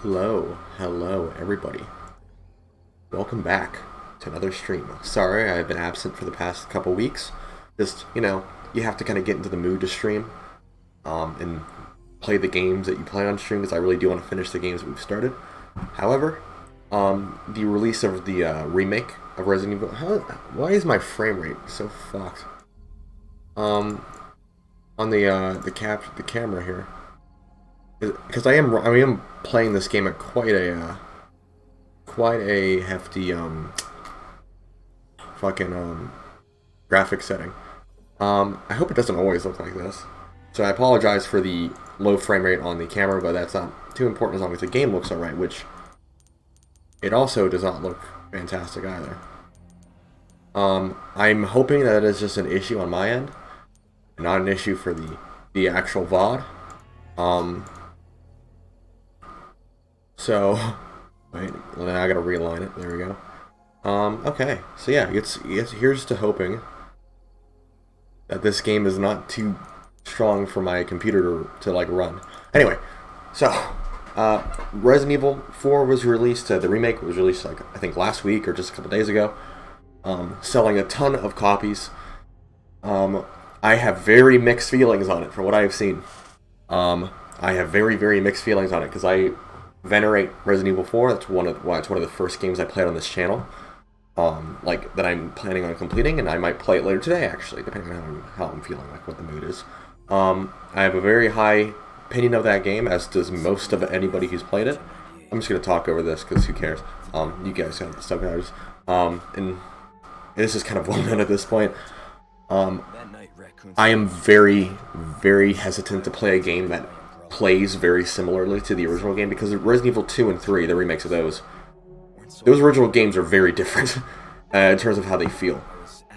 Hello everybody. Welcome back to another stream. Sorry, I've been absent for the past couple weeks. Just, you have to kind of get into the mood to stream, and play the games that you play on stream, because I really do want to finish the games that we've started. However, the release of the remake of Resident Evil... why is my frame rate so fucked? On the camera here. Because I am playing this game at quite a hefty fucking graphic setting. I hope it doesn't always look like this. So I apologize for the low frame rate on the camera, but that's not too important as long as the game looks alright, which it also does not look fantastic either. I'm hoping that it is just an issue on my end, and not an issue for the actual VOD. So, wait, I gotta realign it. There we go. Okay. So yeah, here's to hoping that this game is not too strong for my computer to like run. Anyway, so Resident Evil 4 was released. The remake was released like I think last week or just a couple days ago. Selling a ton of copies. I have very mixed feelings on it from what I have seen. I have very mixed feelings on it because I venerate Resident Evil 4. That's one of the first games I played on this channel. Like that I'm planning on completing, and I might play it later today actually, depending on how I'm feeling, like what the mood is. I have a very high opinion of that game, as does most of anybody who's played it. I'm just gonna talk over this because who cares? You guys have the subtitles. And this is kind of well known at this point. I am very hesitant to play a game that plays very similarly to the original game, because Resident Evil 2 and 3, the remakes of those original games are very different in terms of how they feel.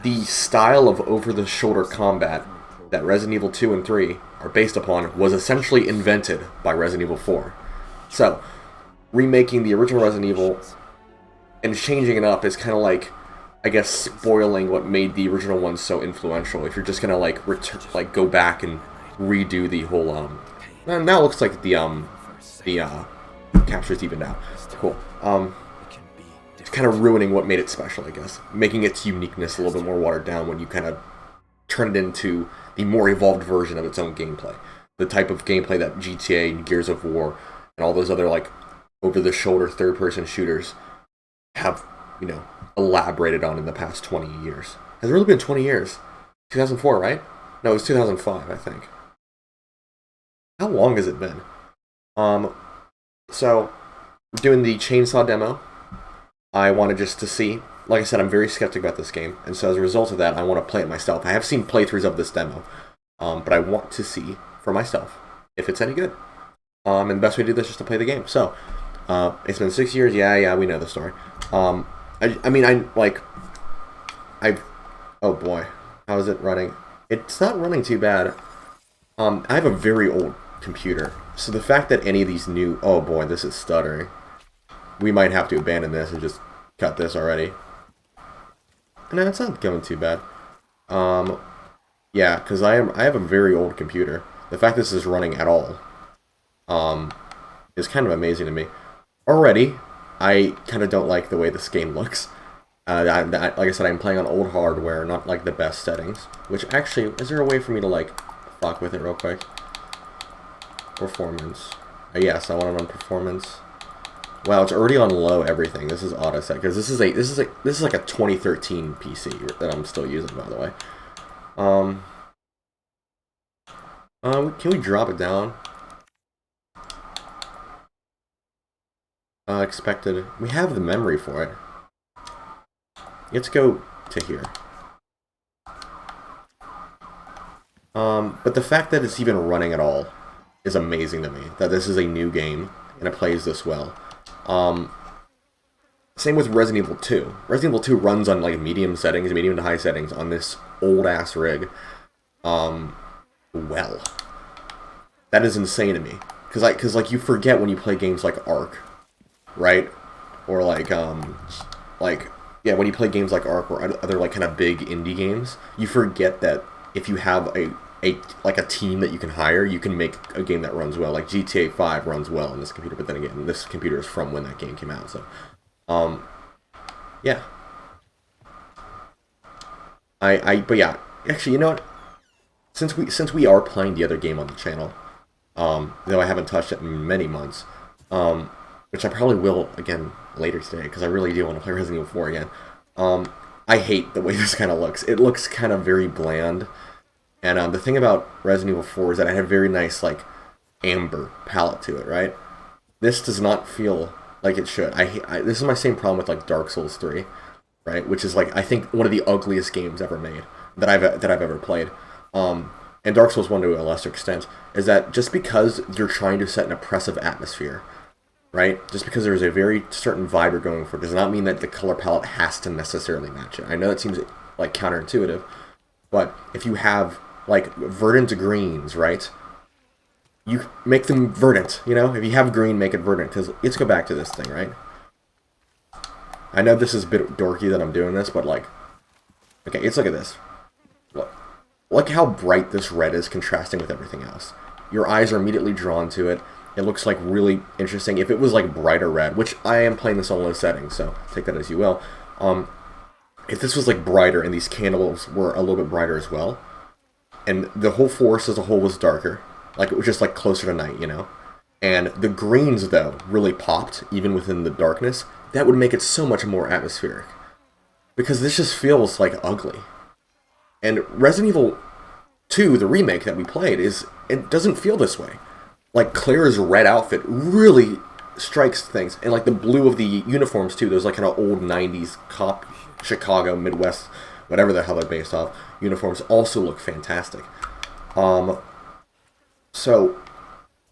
The style of over-the-shoulder combat that Resident Evil 2 and 3 are based upon was essentially invented by Resident Evil 4. So, remaking the original Resident Evil and changing it up is kind of like, I guess, spoiling what made the original one so influential. If you're just gonna like go back and redo the whole now it looks like the capture's evened out. Cool. It's kind of ruining what made it special, I guess. Making its uniqueness a little bit more watered down when you kind of turn it into the more evolved version of its own gameplay. The type of gameplay that GTA and Gears of War and all those other like over-the-shoulder third-person shooters have, elaborated on in the past 20 years. Has it really been 20 years? 2004, right? No, it was 2005, I think. How long has it been? So, doing the chainsaw demo, I wanted just to see. Like I said, I'm very skeptic about this game, and so as a result of that, I want to play it myself. I have seen playthroughs of this demo, but I want to see for myself if it's any good. And the best way to do this is to play the game. So, it's been 6 years. Yeah, we know the story. Oh boy, how is it running? It's not running too bad. I have a very old computer, so the fact that any of these new... Oh boy, this is stuttering. We might have to abandon this and just cut this already. No, it's not going too bad. Yeah, because I have a very old computer. The fact this is running at all is kind of amazing to me. Already, I kind of don't like the way this game looks. Like I said, I'm playing on old hardware, not like the best settings. Which actually, is there a way for me to like fuck with it real quick? Performance. Yes, I want it on performance. Wow, it's already on low everything. This is auto set, because this is like a 2013 PC that I'm still using, by the way. Can we drop it down? Expected. We have the memory for it. Let's go to here. But the fact that it's even running at all is amazing to me. That this is a new game and it plays this well. Same with Resident Evil 2. Resident Evil 2 runs on like medium to high settings on this old ass rig. Well, that is insane to me. Cause like you forget when you play games like Ark, right? Or when you play games like Ark or other like kind of big indie games, you forget that if you have a like a team that you can hire, you can make a game that runs well. Like GTA 5 runs well on this computer, but then again, this computer is from when that game came out. So, yeah. But yeah, actually, you know what? Since we are playing the other game on the channel, though I haven't touched it in many months, which I probably will again later today because I really do want to play Resident Evil 4 again. I hate the way this kind of looks. It looks kind of very bland. And the thing about Resident Evil 4 is that it had a very nice, like, amber palette to it, right? This does not feel like it should. This is my same problem with, like, Dark Souls 3, right? Which is, like, I think one of the ugliest games ever made that I've ever played. And Dark Souls 1 to a lesser extent, is that just because you're trying to set an oppressive atmosphere, right? Just because there's a very certain vibe you're going for does not mean that the color palette has to necessarily match it. I know it seems, like, counterintuitive, but if you have like verdant greens, right? You make them verdant, you know? If you have green, make it verdant. Because let's go back to this thing, right? I know this is a bit dorky that I'm doing this, but like, okay, let's look at this. Look how bright this red is contrasting with everything else. Your eyes are immediately drawn to it. It looks like really interesting. If it was like brighter red, which I am playing this on low settings, so take that as you will. If this was like brighter and these candles were a little bit brighter as well, and the whole forest as a whole was darker, like it was just like closer to night, you know, and the greens though really popped even within the darkness, that would make it so much more atmospheric, because this just feels like ugly. And Resident Evil 2, the remake that we played, it doesn't feel this way. Like Claire's red outfit really strikes things, and like the blue of the uniforms too, those like kind of old 90s cop Chicago, Midwest, whatever the hell they're based off, uniforms also look fantastic. So,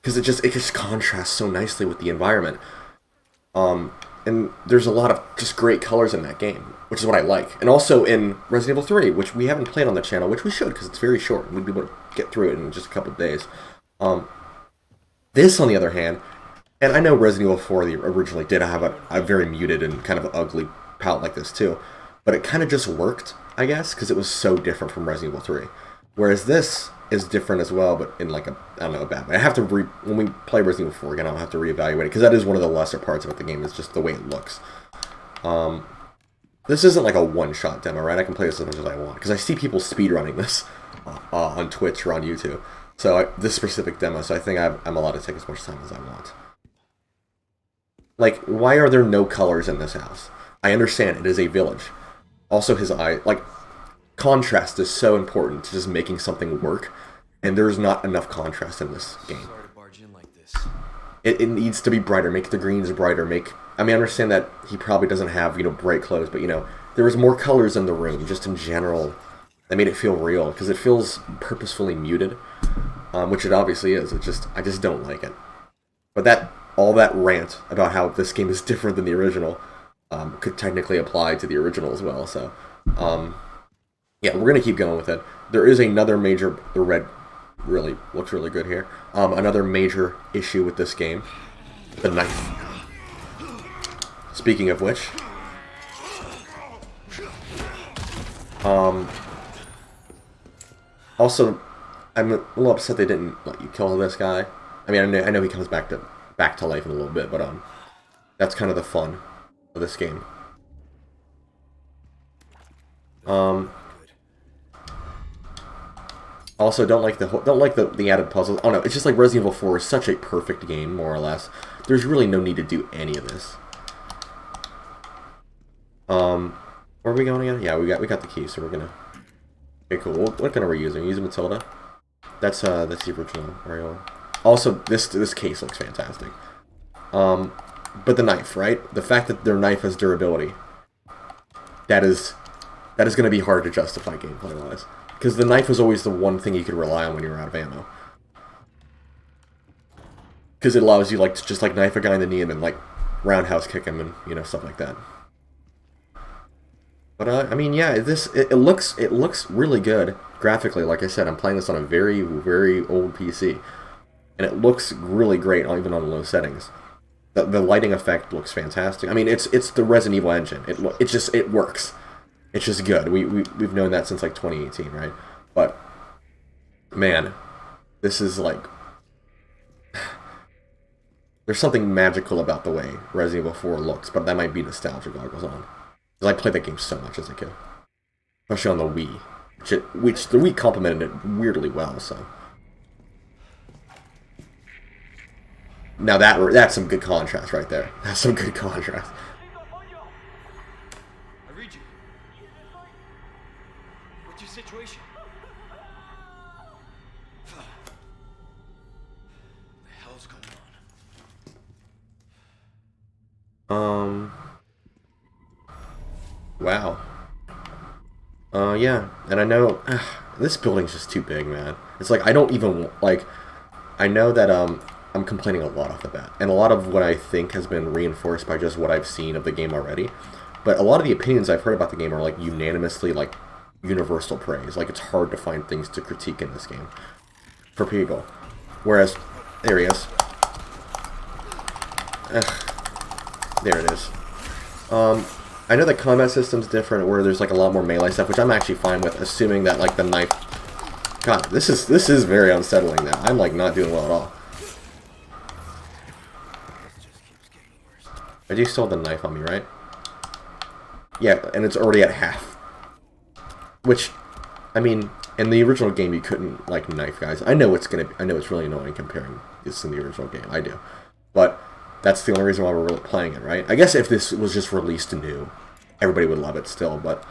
because it just contrasts so nicely with the environment. And there's a lot of just great colors in that game, which is what I like. And also in Resident Evil 3, which we haven't played on the channel, which we should, because it's very short, and we'd be able to get through it in just a couple of days. This, on the other hand, and I know Resident Evil 4 originally did have a very muted and kind of ugly palette like this too, but it kind of just worked, I guess, because it was so different from Resident Evil 3. Whereas this is different as well, but in like a bad way. I have to when we play Resident Evil 4 again, I'll have to reevaluate it, because that is one of the lesser parts about the game, is just the way it looks. This isn't like a one-shot demo, right? I can play this as much as I want, because I see people speedrunning this on Twitch or on YouTube. So this specific demo, so I think I'm allowed to take as much time as I want. Like, why are there no colors in this house? I understand it is a village. Also, his eye, like, contrast is so important to just making something work, and there's not enough contrast in this game. It needs to be brighter. Make the greens brighter. I mean, I understand that he probably doesn't have, bright clothes, but, there was more colors in the room, just in general, that made it feel real, because it feels purposefully muted, which it obviously is. I just don't like it. But all that rant about how this game is different than the original could technically apply to the original as well. So, yeah, we're going to keep going with it. There is another major... The red really looks really good here. Another major issue with this game. The knife. Speaking of which... also, I'm a little upset they didn't let you kill this guy. I mean, I know he comes back to life in a little bit, but that's kind of the fun of this game. Also, don't like the added puzzles. Oh no, it's just like Resident Evil 4 is such a perfect game, more or less. There's really no need to do any of this. Where are we going again? Yeah, we got the key, so we're gonna. Okay, cool. What gun are we using? Using Matilda. That's the original Mario. Also, this case looks fantastic. But the knife, right? The fact that their knife has durability, that is going to be hard to justify gameplay-wise. Because the knife was always the one thing you could rely on when you were out of ammo. Because it allows you, like, to just, like, knife a guy in the knee and then, like, roundhouse kick him and, stuff like that. But, I mean, yeah, it looks really good graphically. Like I said, I'm playing this on a very, very old PC. And it looks really great, even on low settings. The lighting effect looks fantastic. I mean, it's the Resident Evil engine. It works. It's just good. We've known that since like 2018, right? But Man, this is like... There's something magical about the way Resident Evil 4 looks, but that might be nostalgia goggles on. Because I played that game so much as a kid. Especially on the Wii. Which the Wii complemented it weirdly well, so... Now that's some good contrast right there. That's some good contrast. I read you. What's your situation? What the hell's going on? Wow. Yeah, and I know this building's just too big, man. It's like I don't even like. I know that I'm complaining a lot off the bat, and a lot of what I think has been reinforced by just what I've seen of the game already. But a lot of the opinions I've heard about the game are like unanimously like universal praise. Like it's hard to find things to critique in this game for people. Whereas, there he is. There it is. I know the combat system's different, where there's like a lot more melee stuff, which I'm actually fine with, assuming that like the knife. God, this is very unsettling now. I'm like not doing well at all. I do still have the knife on me, right? Yeah, and it's already at half. Which, I mean, in the original game you couldn't like knife guys. I know it's really annoying comparing this in the original game. I do, but that's the only reason why we're really playing it, right? I guess if this was just released new, everybody would love it still, but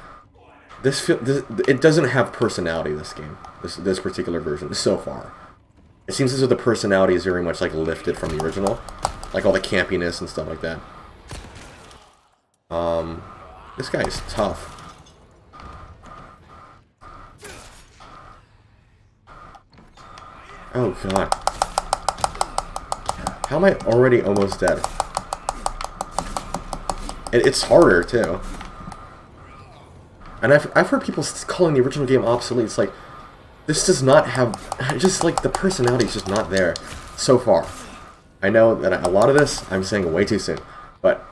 it doesn't have personality. This game, this particular version, so far, it seems as though the personality is very much like lifted from the original, like all the campiness and stuff like that. This guy is tough. Oh god. How am I already almost dead? It's harder, too. And I've heard people calling the original game obsolete. It's like, this does not have... Just, like, the personality is just not there so far. I know that a lot of this, I'm saying way too soon. But,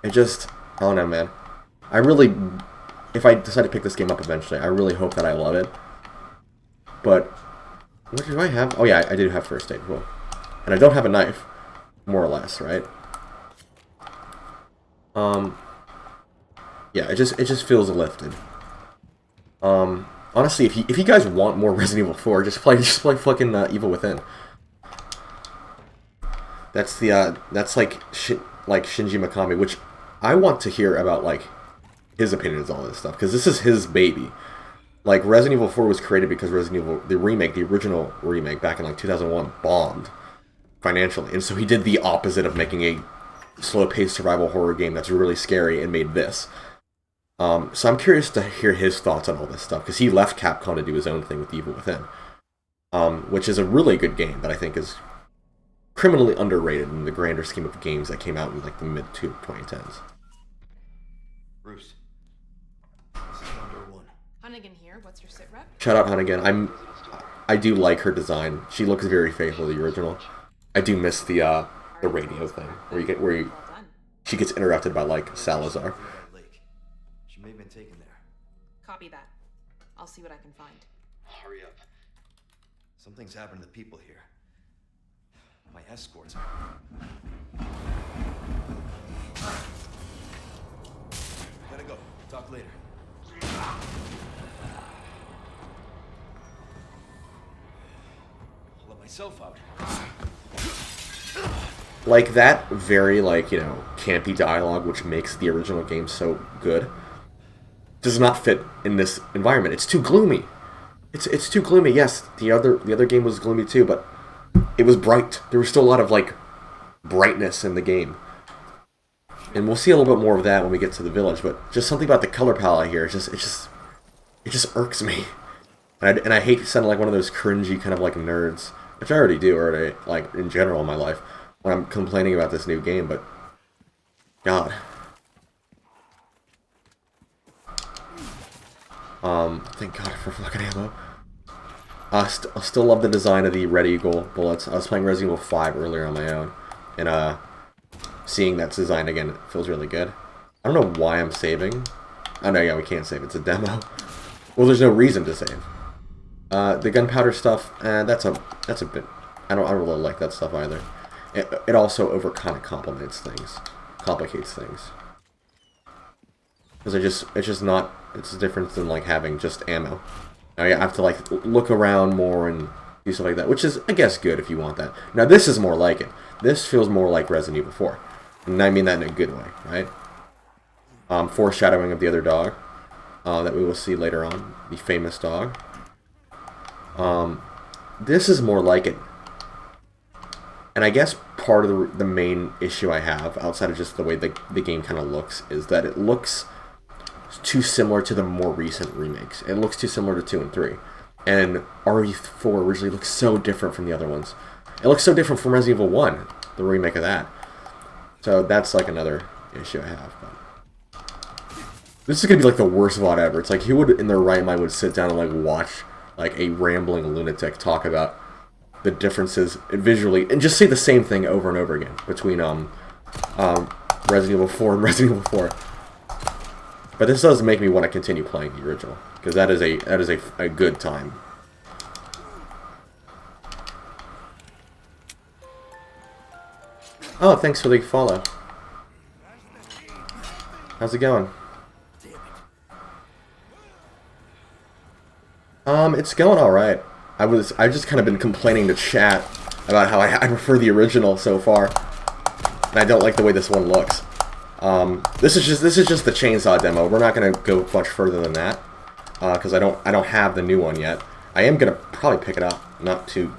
it just... I don't know, man. I really... If I decide to pick this game up eventually, I really hope that I love it. But... What do I have? Oh yeah, I do have first aid. Cool. And I don't have a knife, more or less, right? Yeah, it just feels lifted. Honestly, if you guys want more Resident Evil 4, just play fucking Evil Within. That's like Shinji Mikami, which I want to hear about like his opinions on all this stuff, because this is his baby. Like, Resident Evil 4 was created because Resident Evil, the original remake back in like 2001, bombed financially. And so he did the opposite of making a slow-paced survival horror game that's really scary and made this. So I'm curious to hear his thoughts on all this stuff, because he left Capcom to do his own thing with Evil Within. Which is a really good game that I think is criminally underrated in the grander scheme of games that came out in like the mid-2010s. Bruce. Hunnigan here. What's your sit rep? Shout out Hunnigan. I do like her design. She looks very faithful to the original. I do miss the radio thing where she gets interrupted by like Salazar. She may have been taken there. Copy that. I'll see what I can find. Hurry up. Something's happened to the people here. My escorts. Gotta go. Talk later. I'll let myself out. Like, that very, like, you know, campy dialogue, which makes the original game so good, does not fit in this environment. It's too gloomy. It's too gloomy. Yes, the other game was gloomy too, but it was bright. There was still a lot of, like, brightness in the game. And we'll see a little bit more of that when we get to the village, but just something about the color palette here, it just irks me. And I hate sounding like one of those cringy kind of like nerds, which I already do, already, like, in general in my life, when I'm complaining about this new game, but God. Thank God for fucking ammo. I still love the design of the Red Eagle bullets. I was playing Resident Evil 5 earlier on my own, and seeing that design again, it feels really good. I don't know why I'm saving. Oh no, yeah, we can't save. It's a demo. Well, there's no reason to save. The gunpowder stuff, that's a bit. I don't really like that stuff either. It also kind of complicates things. Because it's just not. It's different than like having just ammo. Now you have to like look around more and do stuff like that, which is I guess good if you want that. Now this is more like it. This feels more like Resident Evil 4, and I mean that in a good way, right? Foreshadowing of the other dog that we will see later on, the famous dog. This is more like it. And I guess part of the main issue I have, outside of just the way the game kind of looks, is that it looks too similar to the more recent remakes. It looks too similar to 2 and 3. And RE4 originally looked so different from the other ones. It looks so different from Resident Evil 1, the remake of that. So that's like another issue I have. But this is going to be like the worst VOD ever. It's like who would in their right mind would sit down and like watch like a rambling lunatic talk about the differences visually and just say the same thing over and over again between Resident Evil 4 and Resident Evil 4. But this does make me want to continue playing the original because that is a good time. Oh, thanks for the follow. How's it going? It's going all right. I've just kind of been complaining to chat about how I prefer the original so far, and I don't like the way this one looks. This is just the chainsaw demo. We're not gonna go much further than that because I don't have the new one yet. I am gonna probably pick it up, not to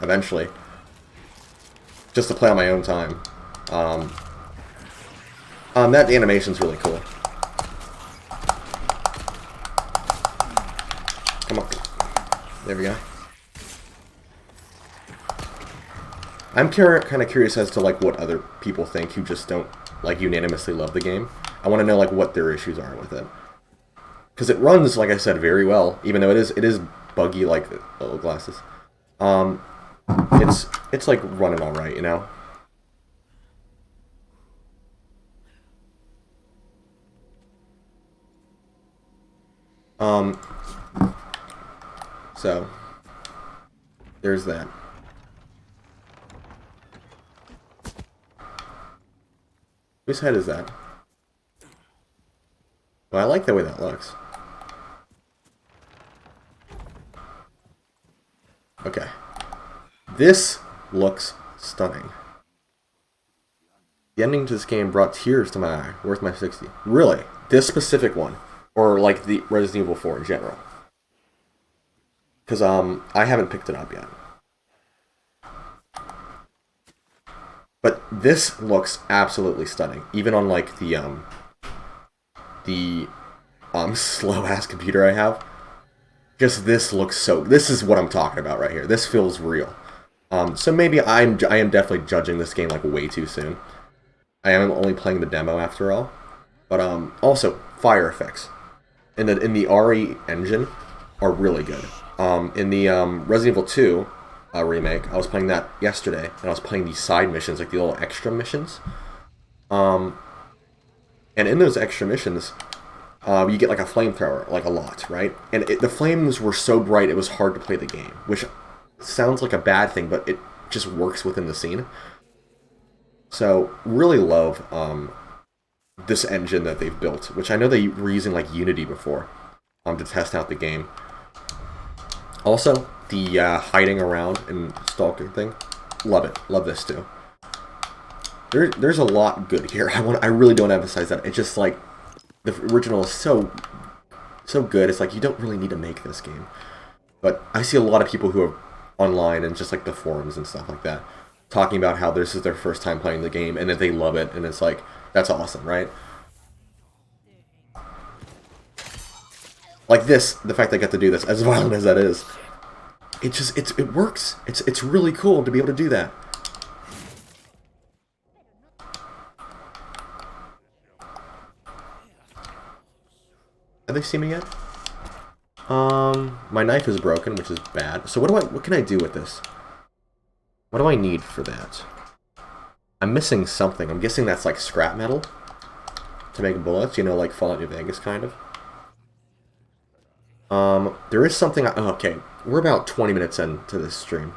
eventually, just to play on my own time. That animation's really cool. Come on. There we go. I'm kind of curious as to like what other people think who just don't like unanimously love the game. I want to know like what their issues are with it, because it runs, like I said, very well, even though it is buggy like little glasses. It's like running all right, you know. So there's that. Whose head is that? Well, I like the way that looks. Okay. This looks stunning. The ending to this game brought tears to my eye. Worth my 60. Really? This specific one? Or like the Resident Evil 4 in general? Because I haven't picked it up yet. But this looks absolutely stunning, even on like the slow ass computer I have. Just this looks so. This is what I'm talking about right here. This feels real. So maybe I am definitely judging this game like way too soon. I am only playing the demo after all. But also fire effects in the RE engine are really good. In the Resident Evil 2 remake, I was playing that yesterday, and I was playing these side missions, like the little extra missions. And in those extra missions, you get like a flamethrower, like a lot, right? And the flames were so bright it was hard to play the game, which sounds like a bad thing, but it just works within the scene. So really love this engine that they've built, which I know they were using like Unity before to test out the game. Also, the hiding around and stalking thing, love it. Love this too. There's a lot good here. I really don't emphasize that. It's just like the original is so good. It's like you don't really need to make this game. But I see a lot of people who are online and just like the forums and stuff like that talking about how this is their first time playing the game and that they love it, and it's like that's awesome, right? Like this, the fact that I get to do this, as violent as that is, it works. It's really cool to be able to do that. Have they seen me yet? My knife is broken, which is bad. So what can I do with this? What do I need for that? I'm missing something. I'm guessing that's like scrap metal to make bullets, you know, like Fallout New Vegas kind of. There is something... Oh, okay, we're about 20 minutes into this stream.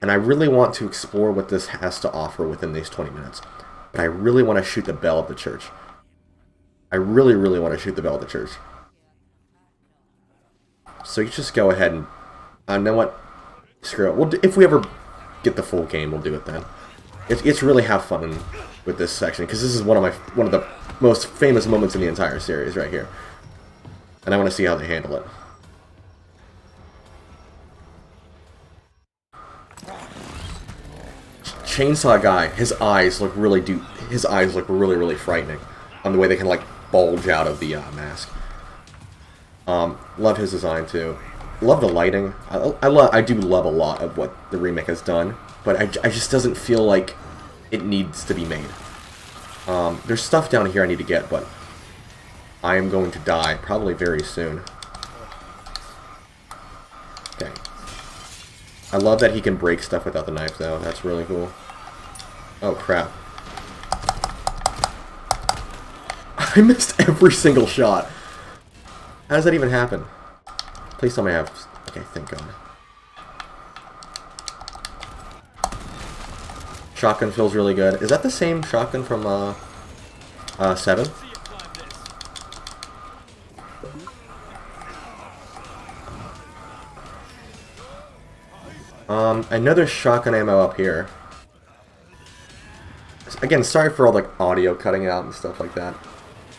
And I really want to explore what this has to offer within these 20 minutes. But I really want to shoot the bell of the church. I really, really want to shoot the bell of the church. So you just go ahead and... you know what? Screw it. If we ever get the full game, we'll do it then. It's really have fun with this section, because this is one of the most famous moments in the entire series right here. And I want to see how they handle it. Chainsaw guy, his eyes look really really frightening on the way they can like bulge out of the mask. Love his design too. Love the lighting. I do love a lot of what the remake has done, but I just doesn't feel like it needs to be made. There's stuff down here I need to get, but I am going to die probably very soon. Okay. I love that he can break stuff without the knife though. That's really cool. Oh crap. I missed every single shot. How does that even happen? Please tell me I have... Okay, thank God. Shotgun feels really good. Is that the same shotgun from 7? I know there's shotgun ammo up here. Again, sorry for all the audio cutting out and stuff like that.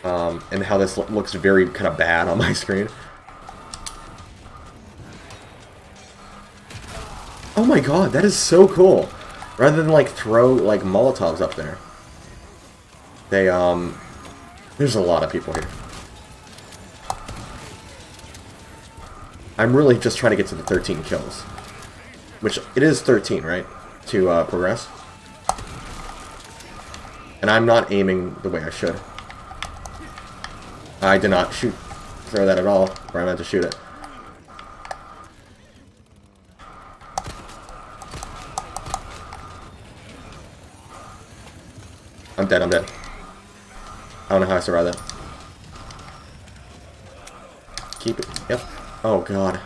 And how this looks very kind of bad on my screen. Oh my god, that is so cool! Rather than like throw like Molotovs up there. They there's a lot of people here. I'm really just trying to get to the 13 kills. Which, it is 13, right? To progress. And I'm not aiming the way I should. I did not throw that at all, where I meant to shoot it. I'm dead, I'm dead. I don't know how I survived that. Keep it, yep. Oh god.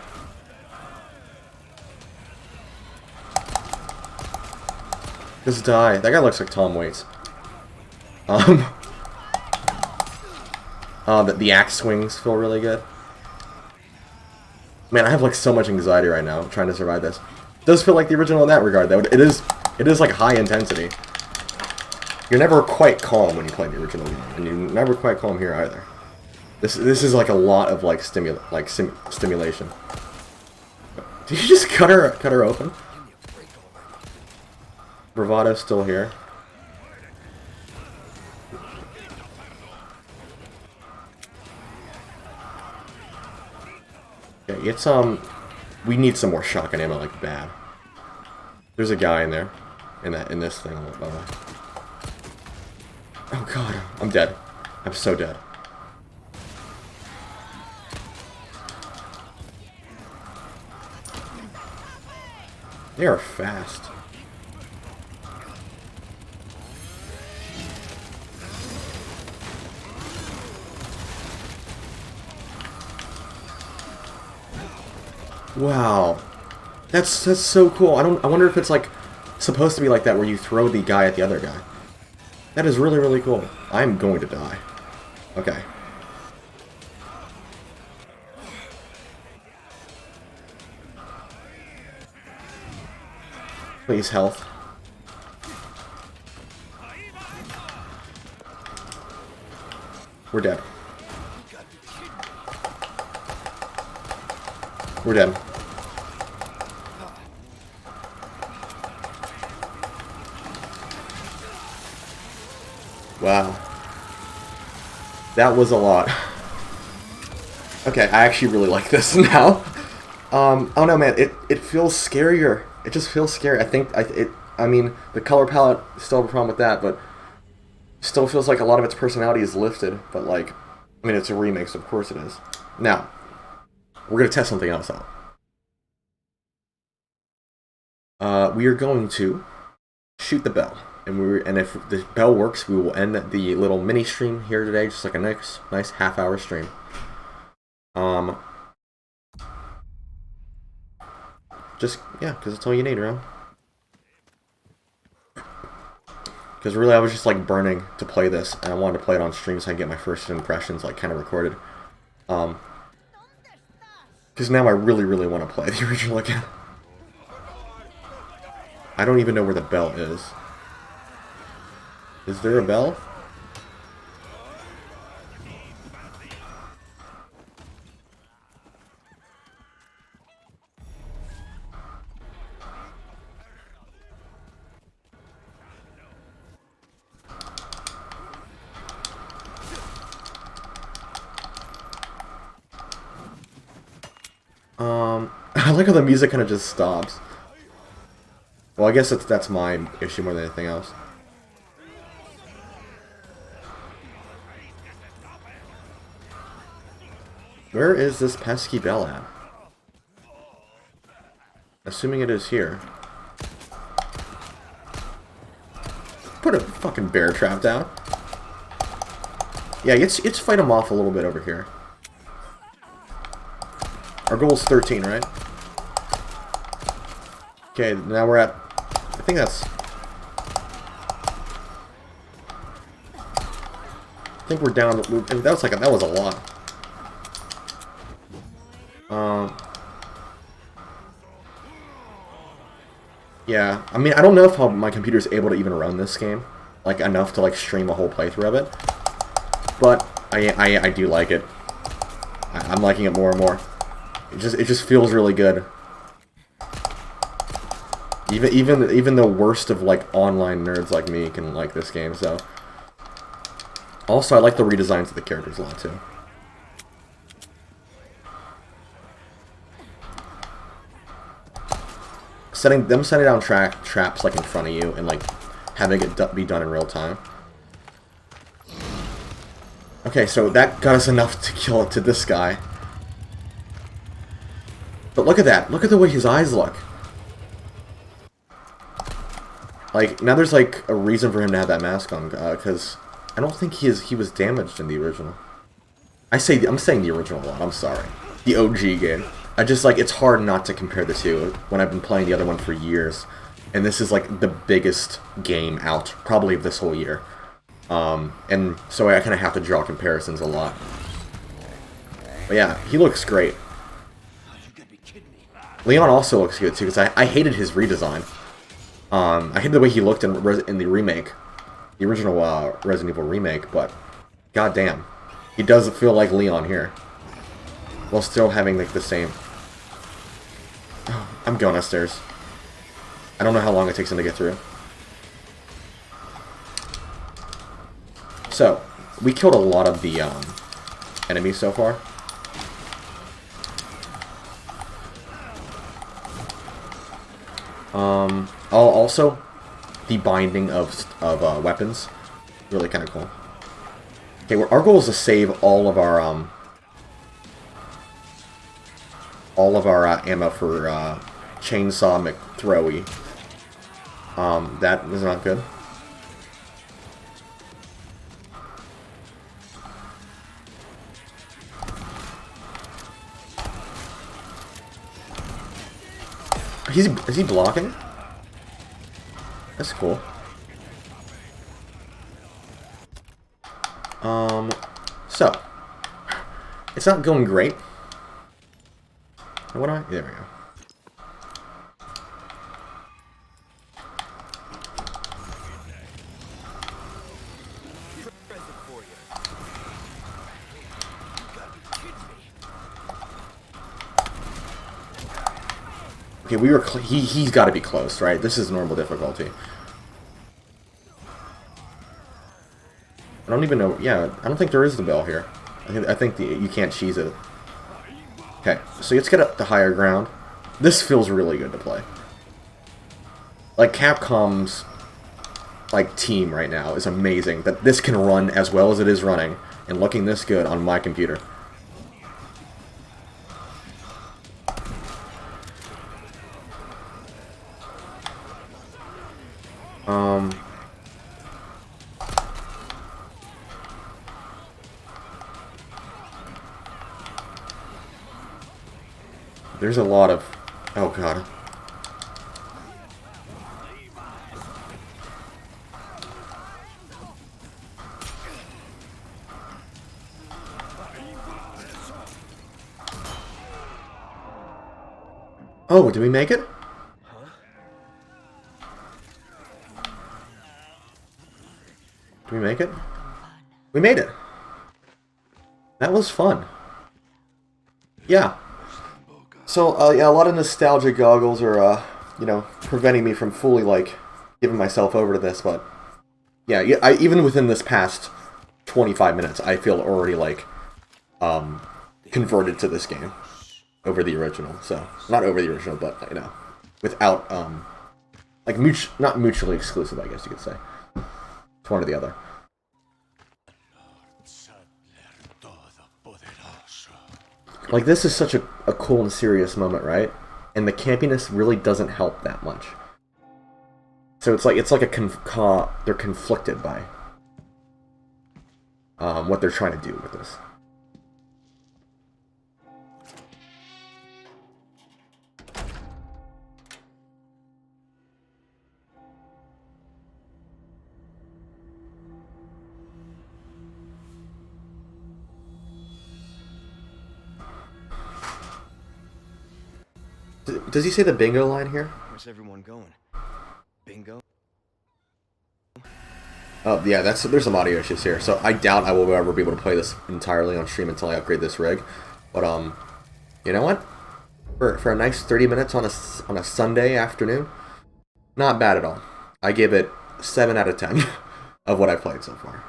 Just die. That guy looks like Tom Waits. The axe swings feel really good. Man, I have like so much anxiety right now trying to survive this. It does feel like the original in that regard, though. It is like high intensity. You're never quite calm when you play the original game, and you're never quite calm here either. This is like a lot of like stimulation. Did you just cut her open? Bravado's still here. Okay, it's we need some more shotgun ammo like bad. There's a guy in there, in this thing. By the way. Oh god, I'm dead. I'm so dead. They are fast. Wow, that's so cool. I wonder if it's like supposed to be like that, where you throw the guy at the other guy. That is really, really cool. I'm going to die. Okay. Please, health. We're dead. We're dead. Wow. That was a lot. Okay, I actually really like this now. Oh no, man, it feels scarier. It just feels scary. I mean, the color palette, still have a problem with that, but still feels like a lot of its personality is lifted, but like, I mean, it's a remake, so of course it is. Now, we're going to test something else out. We are going to shoot the bell. And if the bell works, we will end the little mini stream here today, just like a nice half-hour stream. Just, yeah, because that's all you need, bro. Because really, I was just, like, burning to play this, and I wanted to play it on stream so I can get my first impressions, like, kind of recorded. Because now I really, really want to play the original again. I don't even know where the bell is. Is there a bell? I like how the music kind of just stops. Well, I guess that's my issue more than anything else. Where is this pesky bell at? Assuming it is here. Put a fucking bear trap down. Yeah, let's fight him off a little bit over here. Our goal is 13, right? Okay, now we're at... I think that's... I think we're down... That was a lot. Yeah, I mean, I don't know if how my computer's able to even run this game. Like, enough to, like, stream a whole playthrough of it. But, I do like it. I'm liking it more and more. It just feels really good. Even the worst of, like, online nerds like me can like this game, so... Also, I like the redesigns of the characters a lot, too. Setting down traps, like, in front of you, and, like, having it be done in real time. Okay, so that got us enough to kill it to this guy. But look at that. Look at the way his eyes look. Like, now there's, like, a reason for him to have that mask on, because I don't think he was damaged in the original. I'm saying the original a lot, I'm sorry. The OG game. I just, like, it's hard not to compare the two when I've been playing the other one for years. And this is, like, the biggest game out, probably of this whole year. And so I kind of have to draw comparisons a lot. But yeah, he looks great. Leon also looks good, too, because I hated his redesign. I hated the way he looked in the remake. The original Resident Evil remake, but goddamn. He does feel like Leon here. While still having, like, the same... Oh, I'm going upstairs. I don't know how long it takes him to get through. So, we killed a lot of the enemies so far. Also, the binding of weapons, really kind of cool. Okay, our goal is to save all of our ammo for Chainsaw McThrowy. That is not good. Is he blocking? That's cool. So it's not going great. What do I? There we go. Okay, he's got to be close, right? This is normal difficulty. I don't even know. Yeah, I don't think there is the bell here. I think you can't cheese it. Okay, so let's get up to higher ground. This feels really good to play. Like, Capcom's, like, team right now is amazing. That this can run as well as it is running, and looking this good on my computer. There's a lot of... Oh, God. Oh, did we make it? Did we make it? We made it. That was fun. Yeah. So, yeah, a lot of nostalgia goggles are, you know, preventing me from fully, like, giving myself over to this, but... Yeah, even within this past 25 minutes, I feel already, like, converted to this game over the original. So, not over the original, but, you know, without, like, not mutually exclusive, I guess you could say. It's one or the other. Like, this is such a cool and serious moment, right? And the campiness really doesn't help that much. So it's like they're conflicted by what they're trying to do with this. Does he say the bingo line here? Where's everyone going? Bingo? Oh, yeah, there's some audio issues here. So I doubt I will ever be able to play this entirely on stream until I upgrade this rig. But, you know what? For a nice 30 minutes on a Sunday afternoon, not bad at all. I give it 7 out of 10 of what I've played so far.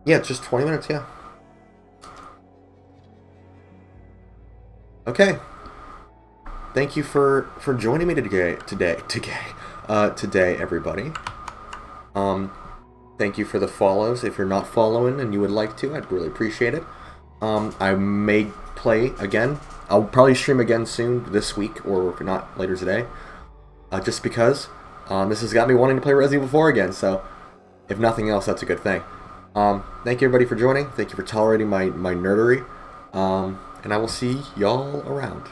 Yeah, it's just 20 minutes, yeah. Okay. Thank you for joining me today, everybody. Thank you for the follows. If you're not following and you would like to, I'd really appreciate it. I may play again. I'll probably stream again soon this week, or if not, later today. Just because this has got me wanting to play Resident Evil 4 again, so if nothing else, that's a good thing. Thank you everybody for joining. Thank you for tolerating my nerdery. And I will see y'all around.